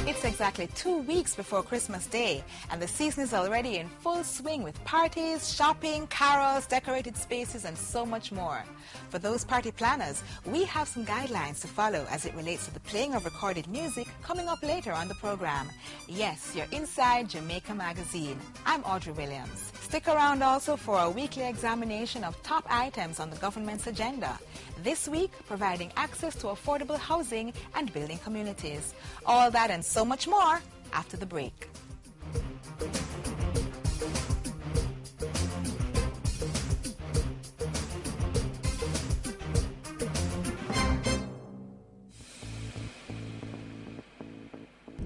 It's exactly 2 weeks before Christmas Day, and the season is already in full swing with parties, shopping, carols, decorated spaces, and so much more. For those party planners, we have some guidelines to follow as it relates to the playing of recorded music coming up later on the program. Yes, you're inside Jamaica Magazine. I'm Audrey Williams. Stick around also for a weekly examination of top items on the government's agenda. This week, providing access to affordable housing and building communities. All that and so much more after the break.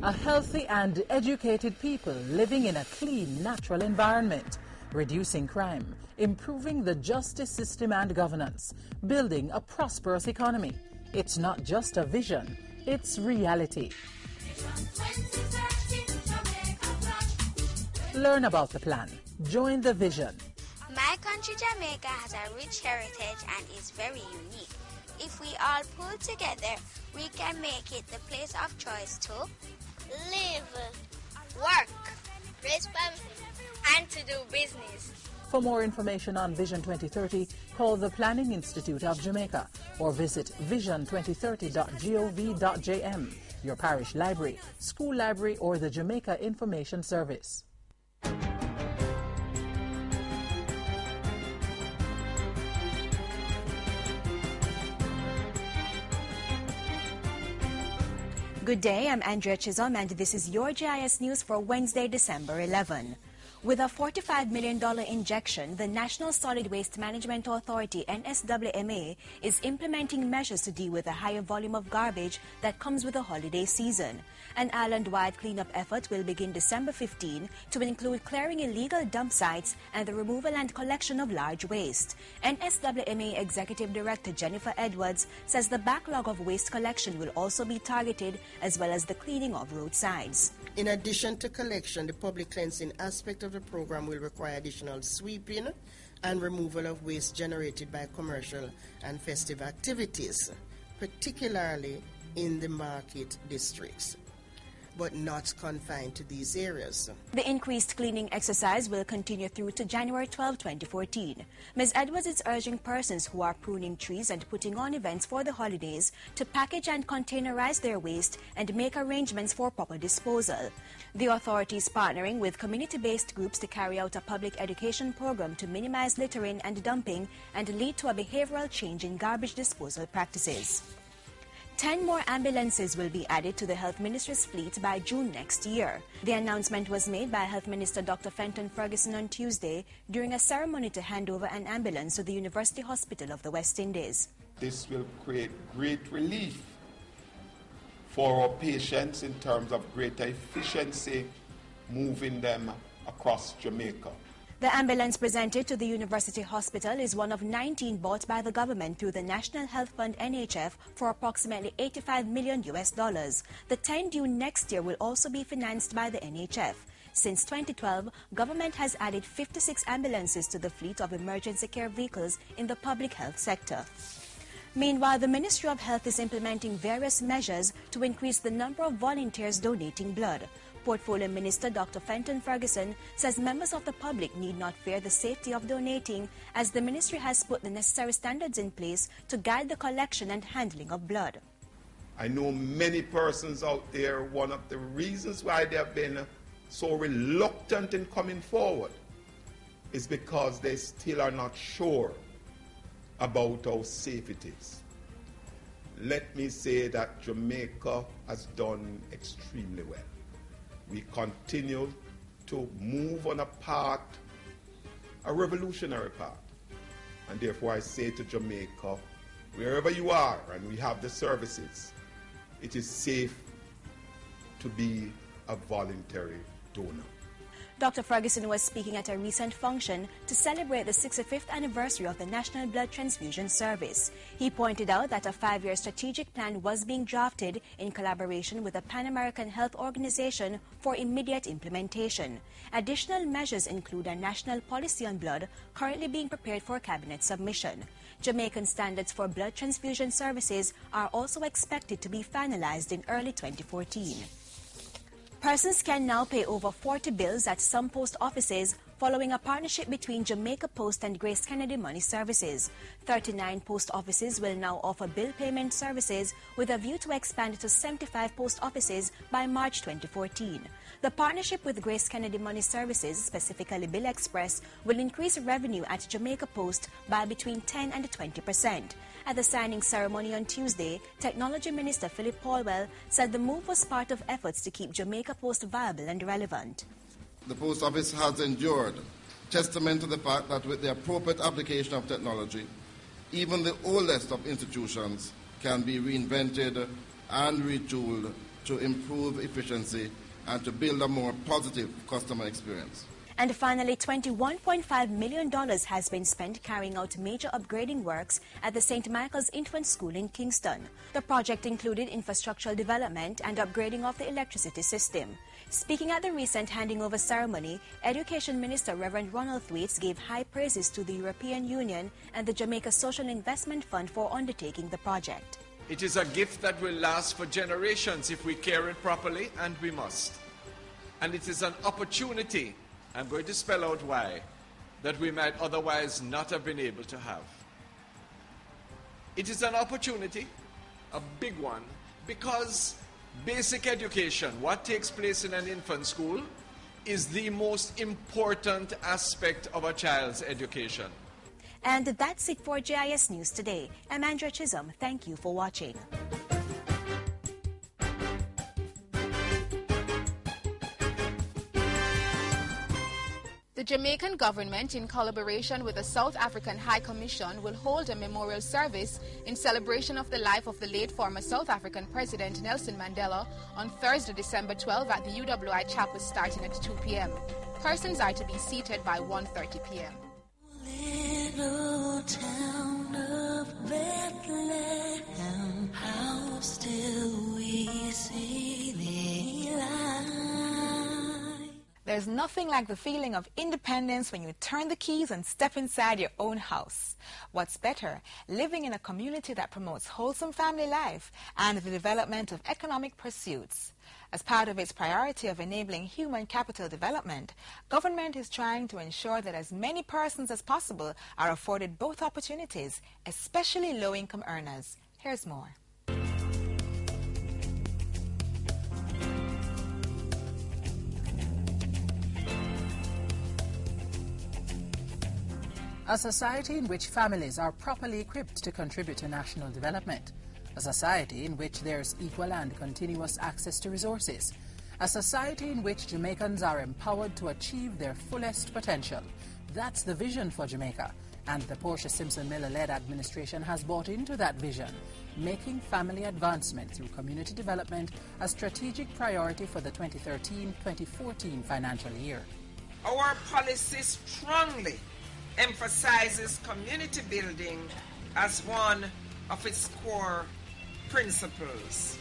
A healthy and educated people living in a clean, natural environment, reducing crime, improving the justice system and governance, building a prosperous economy. It's not just a vision, it's reality. Learn about the plan. Join the vision. My country, Jamaica, has a rich heritage and is very unique. If we all pull together, we can make it the place of choice to live, work, raise family, and to do business. For more information on Vision 2030, call the Planning Institute of Jamaica or visit vision2030.gov.jm, your parish library, school library, or the Jamaica Information Service. Good day, I'm Andrea Chisholm, and this is your GIS News for Wednesday, December 11. With a $45 million injection, the National Solid Waste Management Authority, NSWMA, is implementing measures to deal with the higher volume of garbage that comes with the holiday season. An island-wide cleanup effort will begin December 15 to include clearing illegal dump sites and the removal and collection of large waste. NSWMA Executive Director Jennifer Edwards says the backlog of waste collection will also be targeted, as well as the cleaning of roadsides. In addition to collection, the public cleansing aspect of the program will require additional sweeping and removal of waste generated by commercial and festive activities, particularly in the market districts, but not confined to these areas. The increased cleaning exercise will continue through to January 12, 2014. Ms. Edwards is urging persons who are pruning trees and putting on events for the holidays to package and containerize their waste and make arrangements for proper disposal. The authority is partnering with community-based groups to carry out a public education program to minimize littering and dumping and lead to a behavioral change in garbage disposal practices. 10 more ambulances will be added to the Health Ministry's fleet by June next year. The announcement was made by Health Minister Dr. Fenton Ferguson on Tuesday during a ceremony to hand over an ambulance to the University Hospital of the West Indies. This will create great relief for our patients in terms of greater efficiency, moving them across Jamaica. The ambulance presented to the University Hospital is one of 19 bought by the government through the National Health Fund NHF for approximately $85 million. The 10 due next year will also be financed by the NHF. Since 2012, government has added 56 ambulances to the fleet of emergency care vehicles in the public health sector. Meanwhile, the Ministry of Health is implementing various measures to increase the number of volunteers donating blood. Portfolio Minister Dr. Fenton Ferguson says members of the public need not fear the safety of donating, as the ministry has put the necessary standards in place to guide the collection and handling of blood. I know many persons out there, one of the reasons why they have been so reluctant in coming forward is because they still are not sure about how safe it is. Let me say that Jamaica has done extremely well. We continue to move on a path, a revolutionary path. And therefore I say to Jamaica, wherever you are and we have the services, it is safe to be a voluntary donor. Dr. Ferguson was speaking at a recent function to celebrate the 65th anniversary of the National Blood Transfusion Service. He pointed out that a 5-year strategic plan was being drafted in collaboration with the Pan American Health Organization for immediate implementation. Additional measures include a national policy on blood currently being prepared for cabinet submission. Jamaican standards for blood transfusion services are also expected to be finalized in early 2014. Persons can now pay over 40 bills at some post offices following a partnership between Jamaica Post and Grace Kennedy Money Services. 39 post offices will now offer bill payment services with a view to expand to 75 post offices by March 2014. The partnership with Grace Kennedy Money Services, specifically Bill Express, will increase revenue at Jamaica Post by between 10 and 20%. At the signing ceremony on Tuesday, Technology Minister Philip Paulwell said the move was part of efforts to keep Jamaica Post viable and relevant. The Post Office has endured, testament to the fact that with the appropriate application of technology, even the oldest of institutions can be reinvented and retooled to improve efficiency and to build a more positive customer experience. And finally, $21.5 million has been spent carrying out major upgrading works at the St. Michael's Infant School in Kingston. The project included infrastructural development and upgrading of the electricity system. Speaking at the recent handing over ceremony, Education Minister Reverend Ronald Thwaites gave high praises to the European Union and the Jamaica Social Investment Fund for undertaking the project. It is a gift that will last for generations if we care it properly, and we must. And it is an opportunity, I'm going to spell out why, that we might otherwise not have been able to have. It is an opportunity, a big one, because basic education, what takes place in an infant school, is the most important aspect of a child's education. And that's it for JIS News Today. I'm Andrea Chisholm. Thank you for watching. The Jamaican government, in collaboration with the South African High Commission, will hold a memorial service in celebration of the life of the late former South African President Nelson Mandela on Thursday, December 12 at the UWI Chapel starting at 2 p.m. Persons are to be seated by 1:30 p.m. Little town of Bethlehem, how still we see thee lie. There's nothing like the feeling of independence when you turn the keys and step inside your own house. What's better, living in a community that promotes wholesome family life and the development of economic pursuits. As part of its priority of enabling human capital development, government is trying to ensure that as many persons as possible are afforded both opportunities, especially low-income earners. Here's more. A society in which families are properly equipped to contribute to national development. A society in which there's equal and continuous access to resources. A society in which Jamaicans are empowered to achieve their fullest potential. That's the vision for Jamaica, and the Portia Simpson Miller-led administration has bought into that vision, making family advancement through community development a strategic priority for the 2013-2014 financial year. Our policy strongly emphasizes community building as one of its core principles.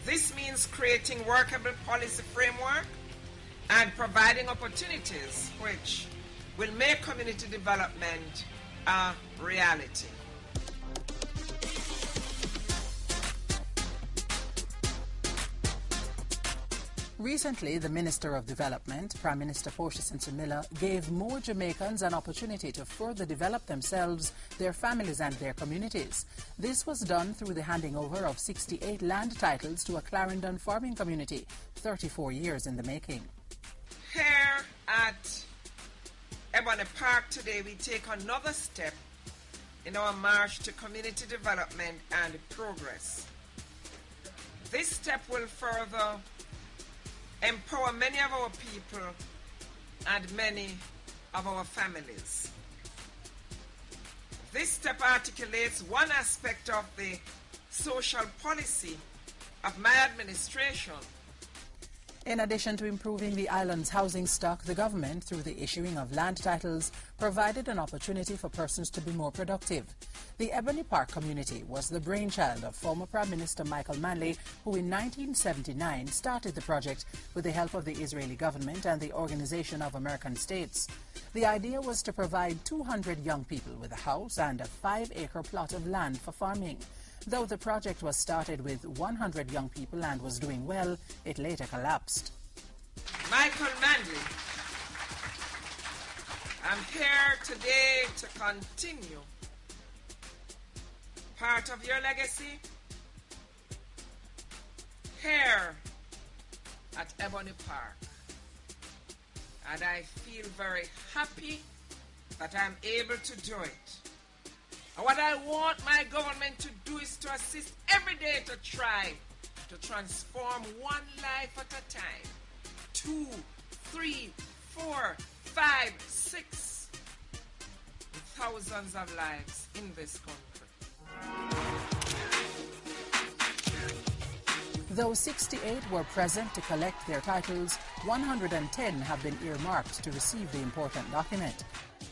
This means creating workable policy framework and providing opportunities which will make community development a reality. Recently, the Minister of Development, Prime Minister Portia Simpson Miller, gave more Jamaicans an opportunity to further develop themselves, their families and their communities. This was done through the handing over of 68 land titles to a Clarendon farming community, 34 years in the making. Here at Ebony Park today, we take another step in our march to community development and progress. This step will further empower many of our people and many of our families. This step articulates one aspect of the social policy of my administration. In addition to improving the island's housing stock, the government, through the issuing of land titles, provided an opportunity for persons to be more productive. The Ebony Park community was the brainchild of former Prime Minister Michael Manley, who in 1979 started the project with the help of the Israeli government and the Organization of American States. The idea was to provide 200 young people with a house and a 5-acre plot of land for farming. Though the project was started with 100 young people and was doing well, it later collapsed. Michael Manley, I'm here today to continue part of your legacy here at Ebony Park. And I feel very happy that I'm able to do it. And what I want my government to do is to assist every day to try to transform one life at a time. 2, 3, 4, 5, 6. Thousands of lives in this country. Though 68 were present to collect their titles, 110 have been earmarked to receive the important document.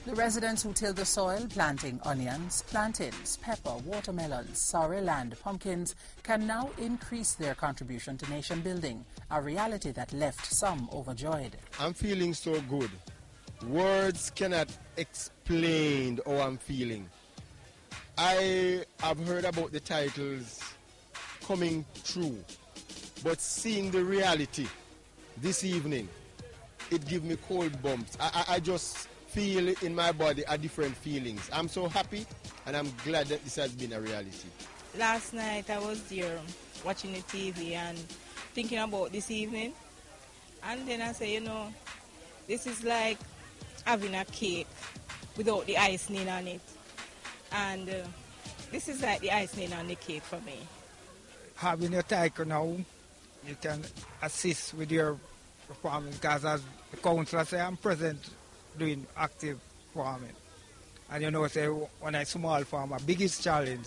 The residents who tilled the soil, planting onions, plantains, pepper, watermelons, sorrel and pumpkins, can now increase their contribution to nation building, a reality that left some overjoyed. I'm feeling so good. Words cannot explain how I'm feeling. I have heard about the titles coming true, but seeing the reality this evening, it gives me cold bumps. I just feel in my body a different feelings. I'm so happy and I'm glad that this has been a reality. Last night I was there watching the TV and thinking about this evening, and then I say, you know, this is like having a cake without the icing on it, and this is like the icing on the cake for me. Having your title now, you can assist with your performance, because as the councillor say, I'm present doing active farming. And you know, say when I small farmer, biggest challenge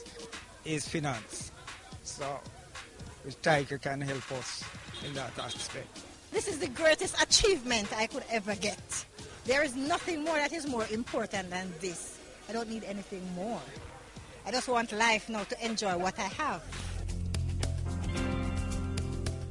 is finance. So the title can help us in that aspect. This is the greatest achievement I could ever get. There is nothing more that is more important than this. I don't need anything more. I just want life now to enjoy what I have.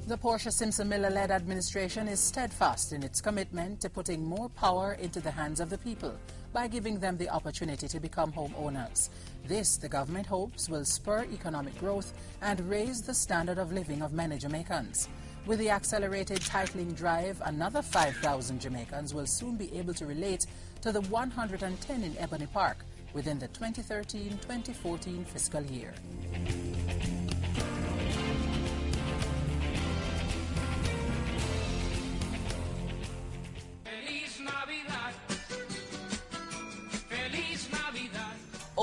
The Portia Simpson Miller-led administration is steadfast in its commitment to putting more power into the hands of the people by giving them the opportunity to become homeowners. This, the government hopes, will spur economic growth and raise the standard of living of many Jamaicans. With the accelerated titling drive, another 5,000 Jamaicans will soon be able to relate to the 110 in Ebony Park within the 2013-2014 fiscal year.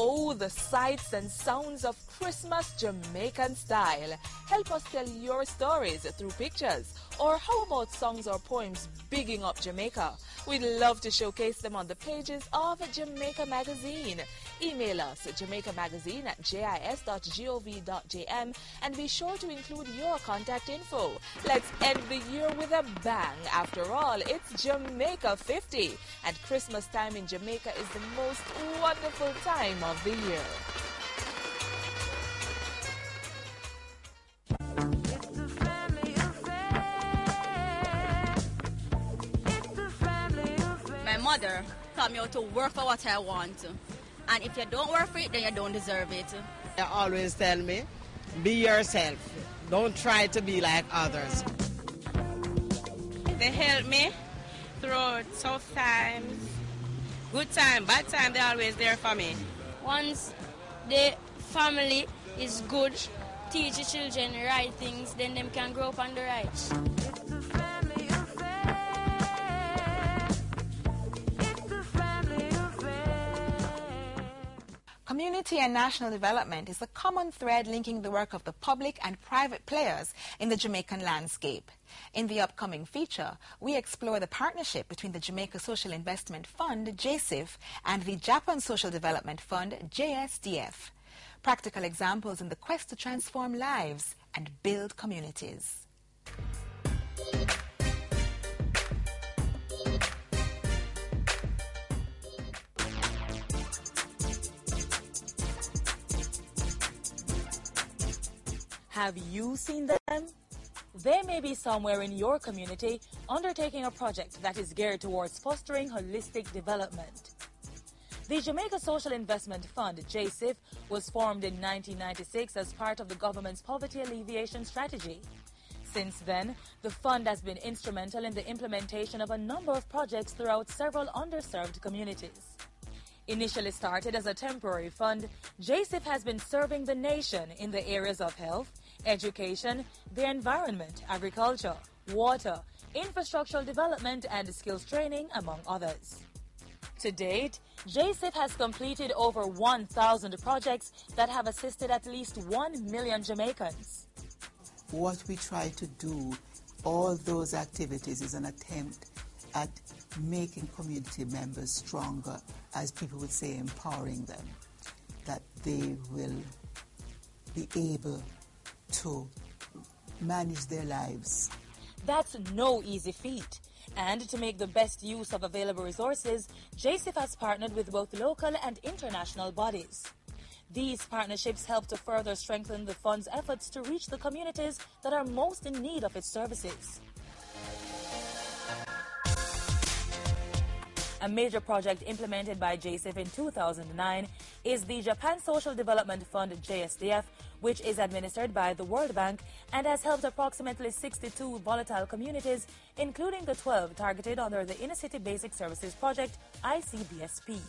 Oh, the sights and sounds of Christmas Jamaican style. Help us tell your stories through pictures. Or how about songs or poems bigging up Jamaica? We'd love to showcase them on the pages of Jamaica Magazine. Email us at jamaicamagazine@jis.gov.jm and be sure to include your contact info. Let's end the year with a bang. After all, it's Jamaica 50, and Christmas time in Jamaica is the most wonderful time of the year. My mother taught me how to work for what I want. And if you don't work for it, then you don't deserve it. They always tell me, be yourself. Don't try to be like others. They help me through tough times, good time, bad time. They're always there for me. Once the family is good, teach the children the right things, then them can grow up on the right. Community and national development is the common thread linking the work of the public and private players in the Jamaican landscape. In the upcoming feature, we explore the partnership between the Jamaica Social Investment Fund, JSIF, and the Japan Social Development Fund, JSDF. Practical examples in the quest to transform lives and build communities. Have you seen them? They may be somewhere in your community undertaking a project that is geared towards fostering holistic development. The Jamaica Social Investment Fund, JSIF, was formed in 1996 as part of the government's poverty alleviation strategy. Since then, the fund has been instrumental in the implementation of a number of projects throughout several underserved communities. Initially started as a temporary fund, JSIF has been serving the nation in the areas of health, education, the environment, agriculture, water, infrastructural development, and skills training, among others. To date, JSIF has completed over 1,000 projects that have assisted at least 1 million Jamaicans. What we try to do, all those activities, is an attempt at making community members stronger, as people would say, empowering them, that they will be able to manage their lives. That's no easy feat. And to make the best use of available resources, JSIF has partnered with both local and international bodies. These partnerships help to further strengthen the fund's efforts to reach the communities that are most in need of its services. A major project implemented by JSIF in 2009 is the Japan Social Development Fund, JSDF, which is administered by the World Bank and has helped approximately 62 volatile communities, including the 12 targeted under the Inner City Basic Services Project, ICBSP.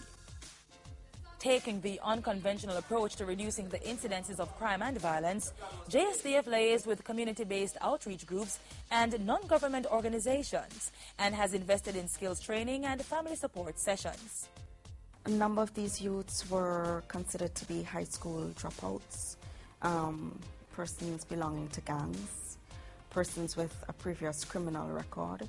Taking the unconventional approach to reducing the incidences of crime and violence, JSDF liaises with community-based outreach groups and non-government organizations and has invested in skills training and family support sessions. A number of these youths were considered to be high school dropouts, persons belonging to gangs, persons with a previous criminal record,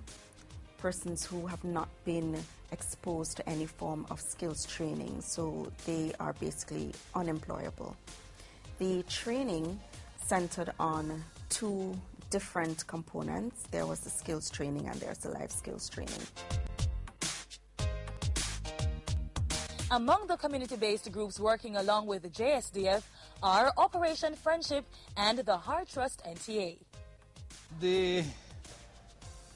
persons who have not been exposed to any form of skills training, so they are basically unemployable. The training centered on two different components. There was the skills training and there's the life skills training. Among the community-based groups working along with the JSDF are Operation Friendship and the Heart Trust NTA. The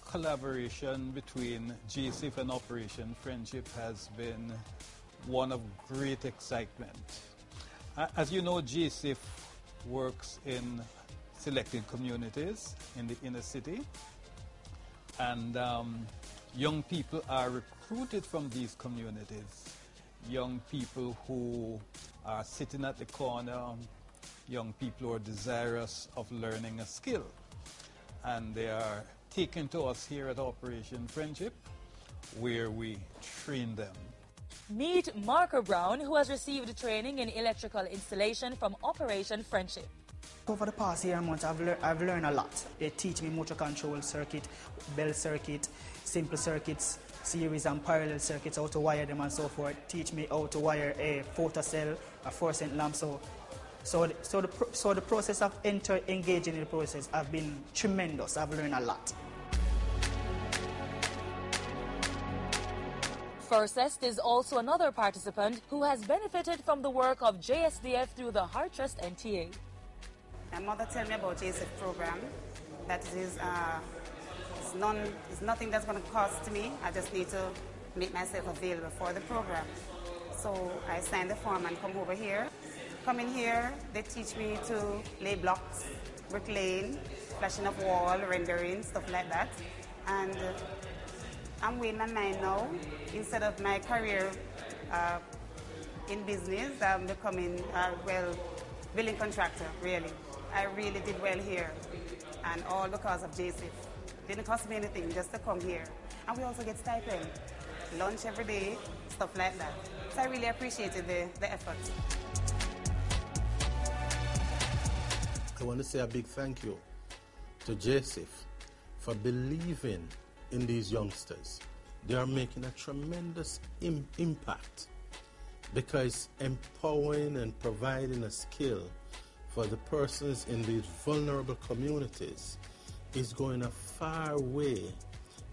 collaboration between JSIF and Operation Friendship has been one of great excitement. As you know, JSIF works in selected communities in the inner city, and young people are recruited from these communities. Young people who are sitting at the corner, young people who are desirous of learning a skill, and they are taken to us here at Operation Friendship, where we train them. Meet Marco Brown, who has received training in electrical installation from Operation Friendship. Over the past year and months, I've learned a lot. They teach me motor control circuit, bell circuit, simple circuits, series and parallel circuits, how to wire them and so forth. Teach me how to wire a photocell, a fluorescent lamp. So the process of engaging in the process have been tremendous. I've learned a lot. Firstest is also another participant who has benefited from the work of JSDF through the Heart Trust NTA. My mother told me about JSIF program. That is, it's nothing that's going to cost me. I just need to make myself available for the program. So I signed the form and come over here. Coming here, they teach me to lay blocks, bricklaying, flashing of wall, rendering, stuff like that. And I'm waiting on mine now. Instead of my career in business, I'm becoming building contractor, really. I really did well here, and all because of JSIF. Didn't cost me anything just to come here. And we also get stipend, lunch every day, stuff like that. So I really appreciated the effort. I want to say a big thank you to JSIF for believing in these youngsters. They are making a tremendous impact, because empowering and providing a skill for the persons in these vulnerable communities is going a far way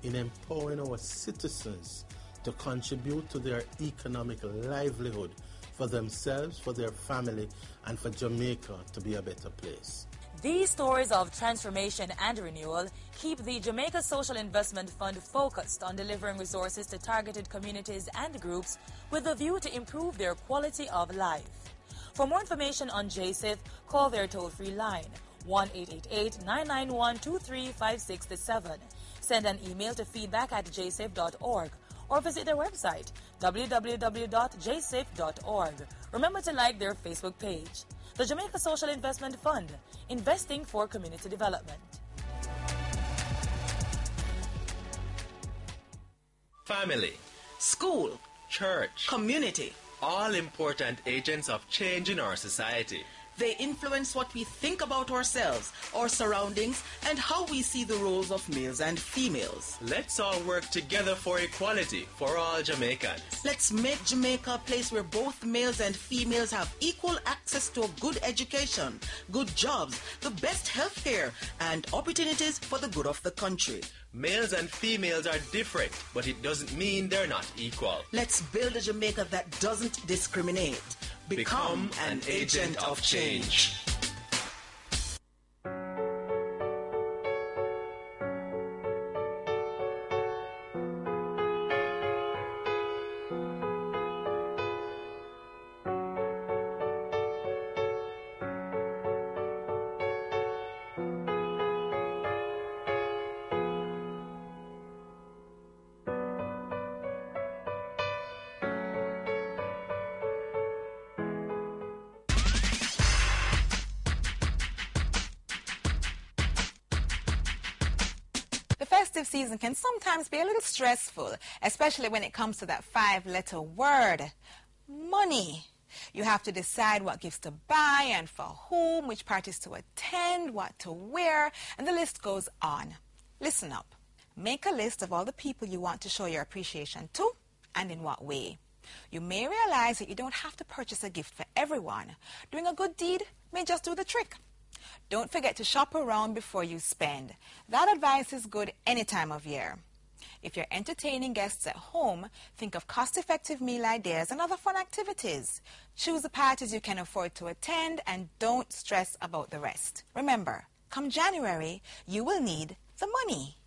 in empowering our citizens to contribute to their economic livelihood for themselves, for their family, and for Jamaica to be a better place. These stories of transformation and renewal keep the Jamaica Social Investment Fund focused on delivering resources to targeted communities and groups with a view to improve their quality of life. For more information on JSIF, call their toll-free line 1-888-991-2356-7. Send an email to feedback@jsif.org or visit their website www.jsif.org. Remember to like their Facebook page. The Jamaica Social Investment Fund, investing for community development. Family, school, church, community, all important agents of change in our society. They influence what we think about ourselves, our surroundings, and how we see the roles of males and females. Let's all work together for equality for all Jamaicans. Let's make Jamaica a place where both males and females have equal access to a good education, good jobs, the best health care, and opportunities for the good of the country. Males and females are different, but it doesn't mean they're not equal. Let's build a Jamaica that doesn't discriminate. Become an agent of change. The festive season can sometimes be a little stressful, especially when it comes to that 5-letter word, money. You have to decide what gifts to buy and for whom, which parties to attend, what to wear, and the list goes on. Listen up. Make a list of all the people you want to show your appreciation to and in what way. You may realize that you don't have to purchase a gift for everyone. Doing a good deed may just do the trick. Don't forget to shop around before you spend. That advice is good any time of year. If you're entertaining guests at home, think of cost-effective meal ideas and other fun activities. Choose the parties you can afford to attend and don't stress about the rest. Remember, come January, you will need the money.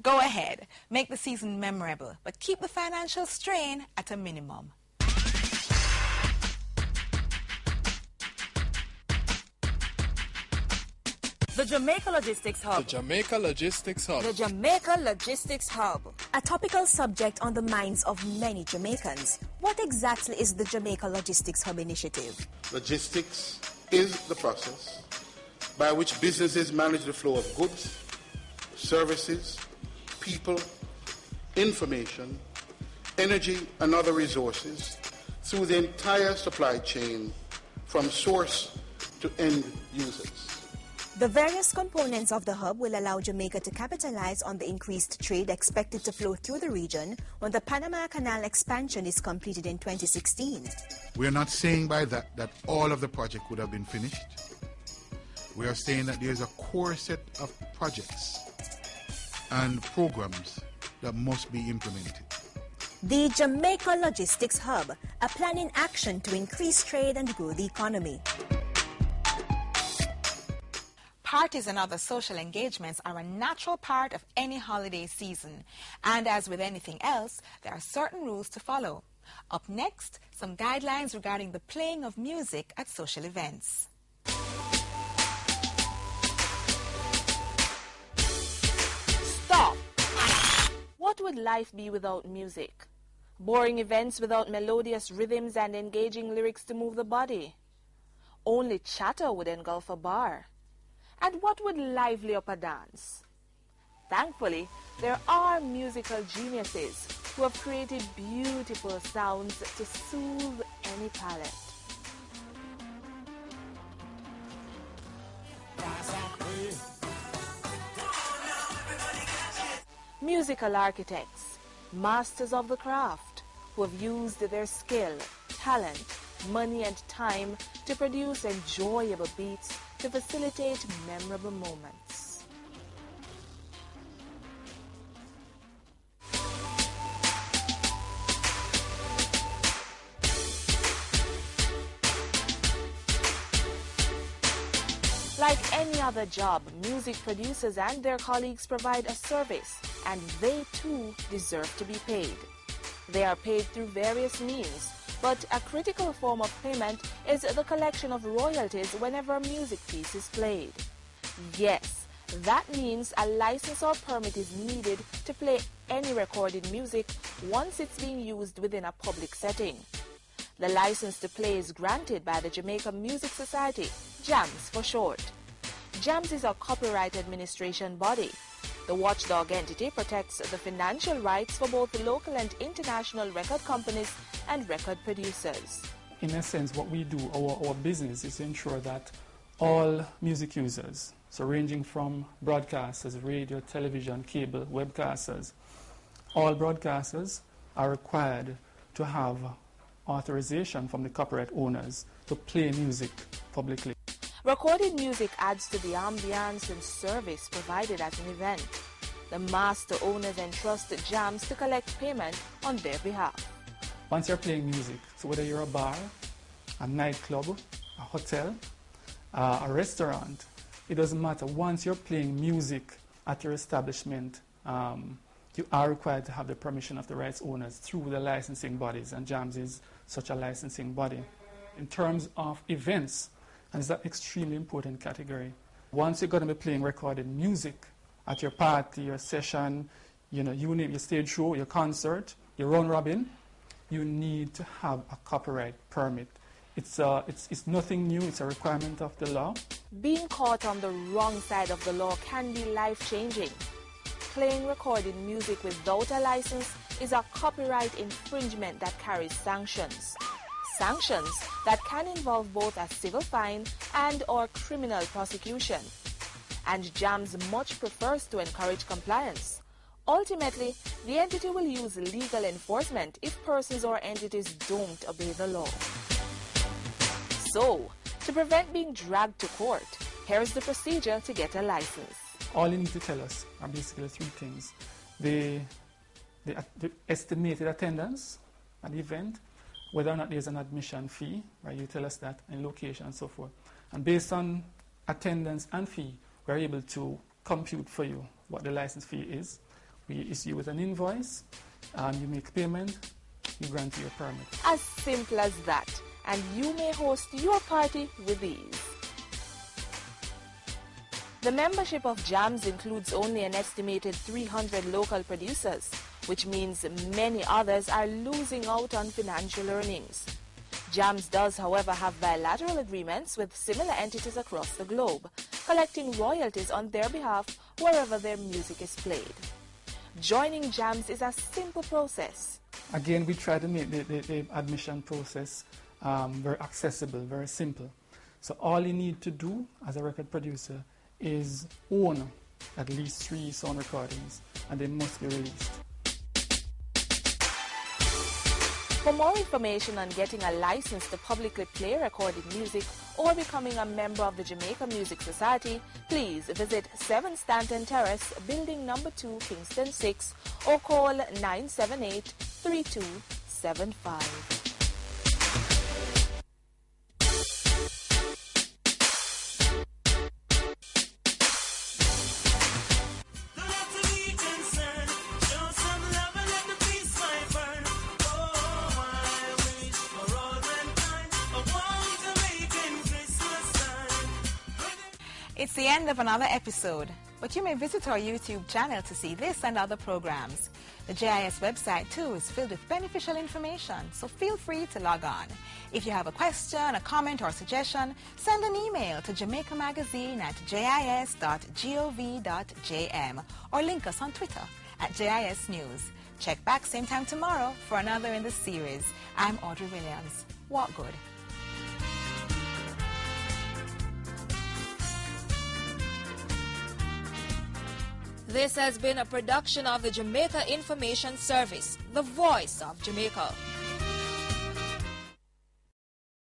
Go ahead, make the season memorable, but keep the financial strain at a minimum. The Jamaica Logistics Hub. The Jamaica Logistics Hub. The Jamaica Logistics Hub. A topical subject on the minds of many Jamaicans. What exactly is the Jamaica Logistics Hub initiative? Logistics is the process by which businesses manage the flow of goods, services, people, information, energy, and other resources through the entire supply chain from source to end users. The various components of the hub will allow Jamaica to capitalize on the increased trade expected to flow through the region when the Panama Canal expansion is completed in 2016. We are not saying by that that all of the project would have been finished. We are saying that there is a core set of projects and programs that must be implemented. The Jamaica Logistics Hub, a plan in action to increase trade and grow the economy. Parties and other social engagements are a natural part of any holiday season. And as with anything else, there are certain rules to follow. Up next, some guidelines regarding the playing of music at social events. Stop! What would life be without music? Boring events without melodious rhythms and engaging lyrics to move the body? Only chatter would engulf a bar. And what would lively up a dance? Thankfully, there are musical geniuses who have created beautiful sounds to soothe any palate. Musical architects, masters of the craft, who have used their skill, talent, money and time to produce enjoyable beats to facilitate memorable moments. Like any other job, music producers and their colleagues provide a service, and they too deserve to be paid. They are paid through various means, but a critical form of payment is the collection of royalties whenever a music piece is played. Yes, that means a license or permit is needed to play any recorded music once it's being used within a public setting. The license to play is granted by the Jamaica Music Society, JAMS for short. JAMS is a copyright administration body. The watchdog entity protects the financial rights for both local and international record companies and record producers. In essence, what we do, our business, is to ensure that all music users, so ranging from broadcasters, radio, television, cable, webcasters, all broadcasters are required to have authorization from the copyright owners to play music publicly. Recorded music adds to the ambience and service provided at an event. The master owners entrust JAMS to collect payment on their behalf. Once you're playing music, so whether you're a bar, a nightclub, a hotel, a restaurant, it doesn't matter. Once you're playing music at your establishment, you are required to have the permission of the rights owners through the licensing bodies, and JAMS is such a licensing body. In terms of events, and it's an extremely important category. Once you're going to be playing recorded music at your party, your session, you name your stage show, your concert, your round robin, you need to have a copyright permit. It's nothing new, it's a requirement of the law. Being caught on the wrong side of the law can be life-changing. Playing recorded music without a license is a copyright infringement that carries sanctions. Sanctions that can involve both a civil fine and or criminal prosecution. And JAMS much prefers to encourage compliance. Ultimately, the entity will use legal enforcement if persons or entities don't obey the law. So, to prevent being dragged to court, here's the procedure to get a license. All you need to tell us are basically three things. The estimated attendance at the event, whether or not there's an admission fee, right? You tell us that, and location and so forth. And based on attendance and fee, we're able to compute for you what the license fee is. We issue you with an invoice, you make payment, you grant you your permit. As simple as that, and you may host your party with ease. The membership of JAMS includes only an estimated 300 local producers, which means many others are losing out on financial earnings. JAMS does, however, have bilateral agreements with similar entities across the globe, collecting royalties on their behalf wherever their music is played. Joining JAMS is a simple process. Again, we try to make the admission process very accessible, very simple. So all you need to do as a record producer is own at least 3 sound recordings, and they must be released. For more information on getting a license to publicly play recorded music or becoming a member of the Jamaica Music Society, please visit 7 Stanton Terrace, Building Number 2, Kingston 6, or call 978-3275. It's the end of another episode, but you may visit our YouTube channel to see this and other programs. The JIS website too is filled with beneficial information, so feel free to log on. If you have a question, a comment or suggestion, send an email to jamaicamagazine@jis.gov.jm or link us on Twitter @JIS News. Check back same time tomorrow for another in the series. I'm Audrey Williams. Walk good. This has been a production of the Jamaica Information Service, the voice of Jamaica.